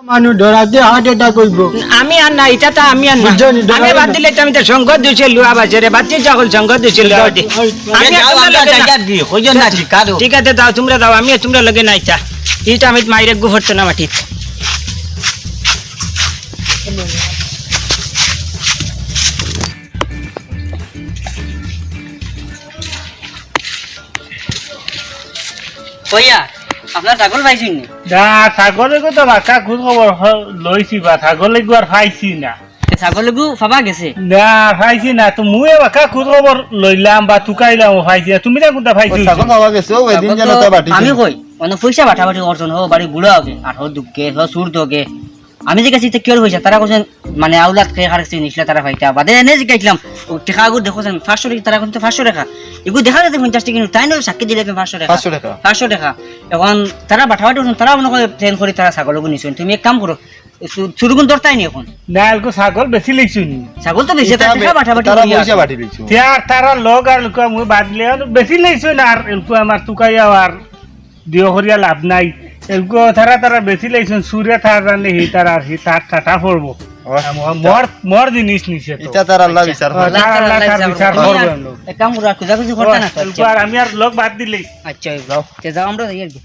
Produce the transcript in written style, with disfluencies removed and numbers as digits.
মানুষ ধরাতে heart attack হইব। আমি আর না এটা তো আমি আর না বুঝছনি, আমি ডরাই বাদ না। দিলে তো আমি তো সঙ্গ দিছে লুয়া বাজারে বাচ্চা যখন সঙ্গ দিছে লুয়া বাজে আমি আর তোমরা লগে না। ঠিক আছে দাও তোমরা দাও আমি আর তোমরা লগে নাই চা এটা আমি মাইরে গুফরতো না মাটিত কইয়া আপনার ছাগল পাইছেন নি না ছাগলের তো বাচ্চা খোঁজ খবর লইছি বা ছাগলে আর পাইছি না ছাগলগু ফাবা গেছে না পাইছি না তো মুয়ে বাকা খোঁজ খবর লইলাম বা তুকাইলাম পাইছি না। তুমি না কোনটা পাইছি ছাগল পাওয়া গেছে ও এদিন যেন তা বাটি আমি কই মানে পয়সা বাটাবাটি অর্জন হো বাড়ি বুড়া হবে আর হো দুঃখে হো সুর দোগে আমি যে কাছে কি হয়েছে তারা কোন মানে আউলাদ খেয়ে হারছে নিছলা তারা পাইতা বাদে এনে যে গাইলাম ও টিকাগু দেখোছেন 500 টাকা তারা কিন্তু 500 টাকা এগু দেখা যাচ্ছে 50 টাকা কিন্তু তাই না সাক্ষী দিলে 500 টাকা 500 টাকা 500 টাকা এখন তারা বাটাবাটি অর্জন তারা মনে করে ট্রেন করে তারা ছাগলগু নিছেন তুমি এক কাম করো সুরগুন দরতাই নি এখন না এলকো ছাগল বেশি লিখছুন ছাগল তো বেশি তারা দেখা বাটাবাটি তারা করিয়া পয়সা বাটি লইছো আর তারা লোক আর লোক মুই বাদলে বেশি লিখছুন আর এলকো আমার তুকাইয়া আর দিও করিয়া লাভ নাই এলকো তারা বেশি লিখছুন সুরে তার জানে হি তার আর হি তার টাটা পড়বো মর জিনিস নিছে তো এটা তার আল্লাহ বিচার করে। আল্লাহ তার বিচার করবে এক কাম করো খুঁজা খুঁজি করতে না তো এলকো আর আমি আর লোক বাদ দিলেই আচ্ছা যাও তে যাও আমরা যাই আর কি